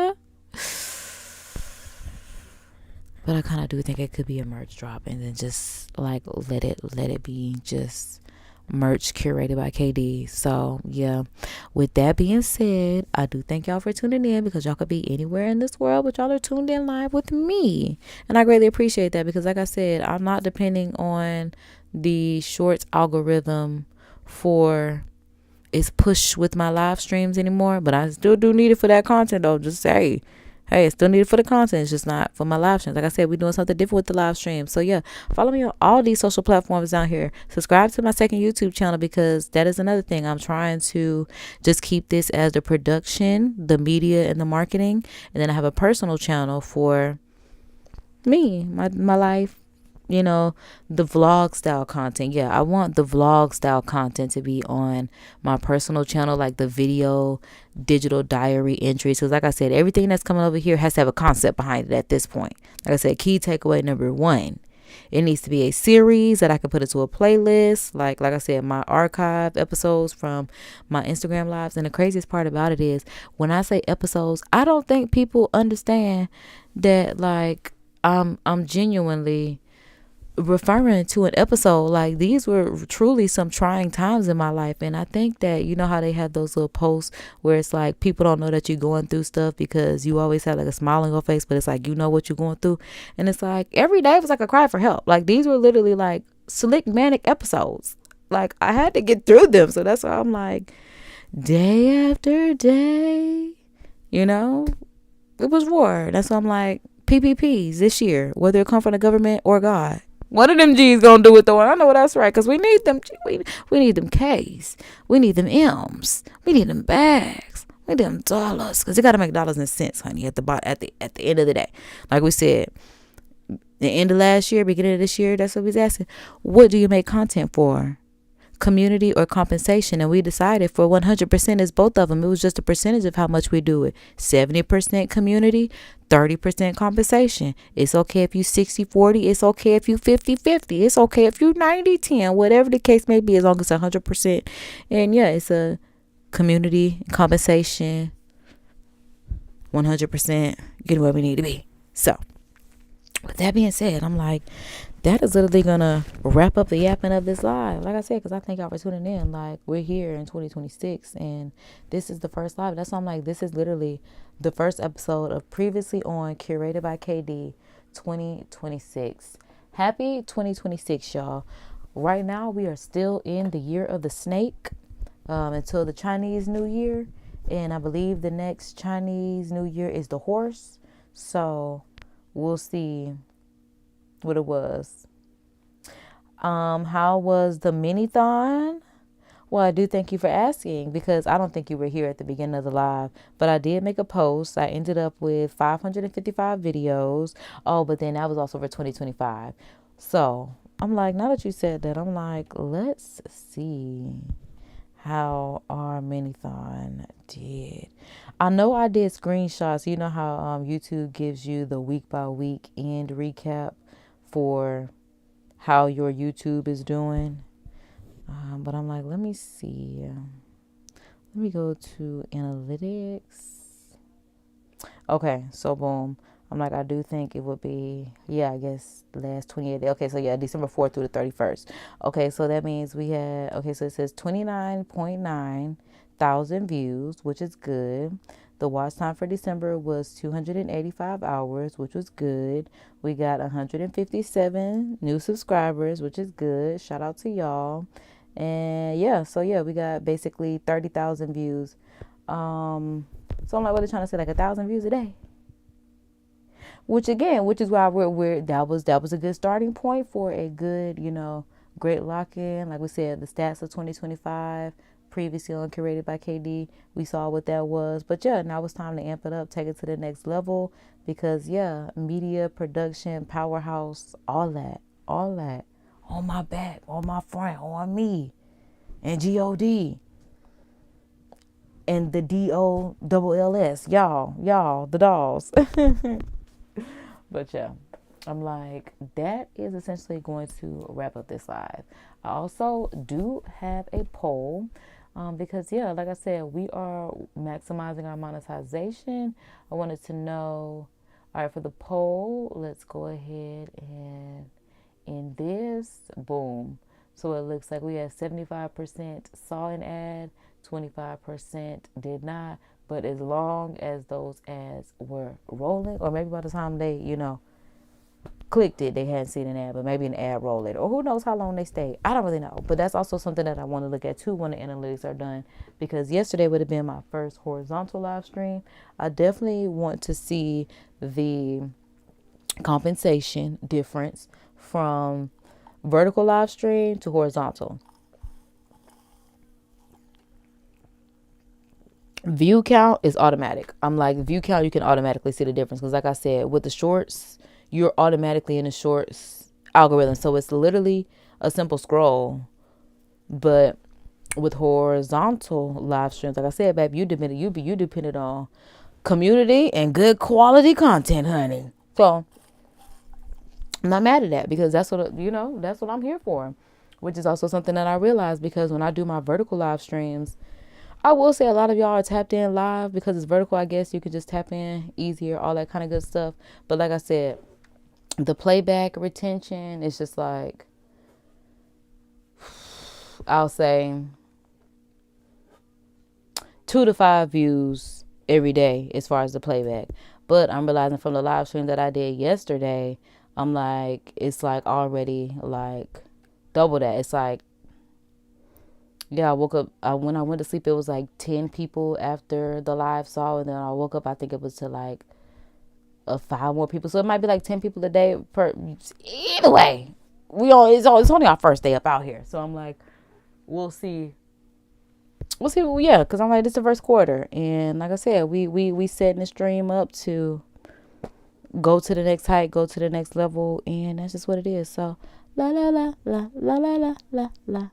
But I kind of do think it could be a merch drop, and then just like let it be just merch curated by KD. So yeah, with that being said, I do thank y'all for tuning in, because y'all could be anywhere in this world, but y'all are tuned in live with me, and I greatly appreciate that, because like I said, I'm not depending on the shorts algorithm for its push with my live streams anymore, but I still do need it for that content though. Just say, hey, it's still needed for the content. It's just not for my live streams. Like I said, we're doing something different with the live stream. So yeah, follow me on all these social platforms down here. Subscribe to my second YouTube channel, because that is another thing. I'm trying to just keep this as the production, the media, and the marketing. And then I have a personal channel for me, my life, the vlog style content. Yeah, I want the vlog style content to be on my personal channel, like the video digital diary entries, because like I said, everything that's coming over here has to have a concept behind it at this point. Like I said, key takeaway number 1, it needs to be a series that I can put into a playlist, like I said, my archive episodes from my Instagram lives. And the craziest part about it is, when I say episodes, I don't think people understand that, like, I'm genuinely referring to an episode. Like, these were truly some trying times in my life, and I think that, how they have those little posts where it's like, people don't know that you're going through stuff because you always have like a smile on your face, but it's like, what you're going through. And it's like, every day was like a cry for help. Like, these were literally like slick manic episodes. Like, I had to get through them. So that's why I'm like, day after day, it was war. That's why I'm like, PPPs this year, whether it come from the government or God, one of them G's gonna do it though. And I know that's right, because we need them. We need them K's. We need them M's. We need them bags. We need them dollars, because you gotta make dollars and cents, honey. At the end of the day, like we said, the end of last year, beginning of this year, that's what we was asking. What do you make content for? community or compensation, and we decided for 100% is both of them. It was just a percentage of how much we do it. 70% community, 30% compensation. It's okay if you 60-40. It's okay if you 50-50. It's okay if you 90-10. Whatever the case may be, as long as it's 100%. And yeah, it's a community compensation, 100% getting where we need to be. So with that being said, I'm like, that is literally gonna wrap up the yapping of this live. Like I said, because I think y'all were tuning in. Like, we're here in 2026, and this is the first live. That's why I'm like, this is literally the first episode of Previously on Curated by KD 2026. Happy 2026, y'all. Right now, we are still in the year of the snake until the Chinese New Year. And I believe the next Chinese New Year is the horse. So we'll see what it was. How was the mini-thon? Well, I do thank you for asking, because I don't think you were here at the beginning of the live, but I did make a post. I ended up with 555 videos. Oh, but then that was also for 2025. So I'm like, now that you said that, I'm like, let's see how our mini-thon did. I know I did screenshots. You know how YouTube gives you the week by week end recap for how your YouTube is doing. But I'm like, let me see. Let me go to analytics. Okay, so boom. I'm like, I do think it would be, I guess the last 28 days. Okay, so yeah, December 4th through the 31st. Okay, so that means we had, so it says 29.9 thousand views, which is good. The watch time for December was 285 hours, which was good. We got 157 new subscribers, which is good. Shout out to y'all. And we got basically 30,000 views. So I'm like, what are they trying to say? Like 1,000 views a day? Which is why that was a good starting point for a good, great lock-in. Like we said, the stats of 2025, previously on Curated by KD, we saw what that was. But yeah, now it's time to amp it up, take it to the next level, because media production, powerhouse, all that, on my back, on my front, on me, and God, and the DOLLS, y'all, the dolls. But yeah, I'm like, that is essentially going to wrap up this live. I also do have a poll because, like I said, we are maximizing our monetization. I wanted to know, all right, for the poll, let's go ahead and end this. Boom. So it looks like we had 75% saw an ad, 25% did not. But as long as those ads were rolling, or maybe by the time they, clicked it, they hadn't seen an ad, but maybe an ad rolled it, or who knows how long they stayed. I don't really know. But that's also something that I want to look at too when the analytics are done, because yesterday would have been my first horizontal live stream. I definitely want to see the compensation difference from vertical live stream to horizontal. View count is automatic. I'm like, view count, you can automatically see the difference. Because like I said, with the shorts, you're automatically in the shorts algorithm. So it's literally a simple scroll. But with horizontal live streams, like I said, babe, you depended on community and good quality content, honey. So I'm not mad at that, because that's what, that's what I'm here for. Which is also something that I realized, because when I do my vertical live streams, I will say a lot of y'all are tapped in live because it's vertical. I guess you could just tap in easier, all that kind of good stuff. But like I said, the playback retention is just like, I'll say 2 to 5 views every day as far as the playback. But I'm realizing from the live stream that I did yesterday, I'm like, it's like already like double that. It's like, I woke up, when I went to sleep, it was like 10 people after the live saw, and then I woke up, I think it was to like 5 more people. So it might be like 10 people a day per. Either way, it's only our first day up out here. So I'm like, we'll see. Because I'm like, this is the first quarter. And like I said, we setting the stream up to go to the next height, go to the next level. And that's just what it is. So, la, la, la, la, la, la, la, la, la.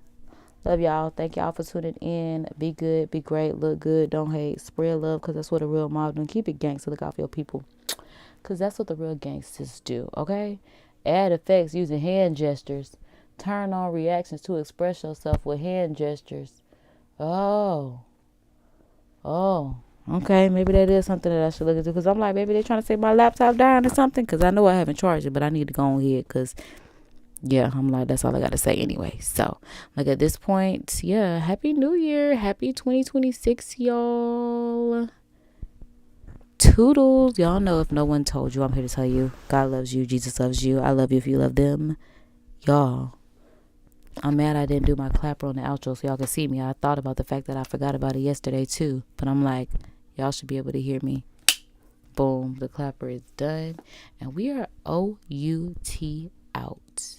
Love y'all. Thank y'all for tuning in. Be good, be great, look good, don't hate, spread love, because that's what a real mob do. Keep it gangster. Look out for your people, because that's what the real gangsters do, okay? Add effects using hand gestures. Turn on reactions to express yourself with hand gestures. Oh, okay. Maybe that is something that I should look into, because I'm like, maybe they're trying to say my laptop down or something, because I know I haven't charged it, but I need to go on here, because yeah, I'm like, that's all I got to say anyway. So, like, at this point, yeah, Happy New Year. Happy 2026, y'all. Toodles. Y'all know, if no one told you, I'm here to tell you. God loves you. Jesus loves you. I love you if you love them. Y'all, I'm mad I didn't do my clapper on the outro so y'all can see me. I thought about the fact that I forgot about it yesterday too. But I'm like, y'all should be able to hear me. Boom. The clapper is done. And we are OUT out.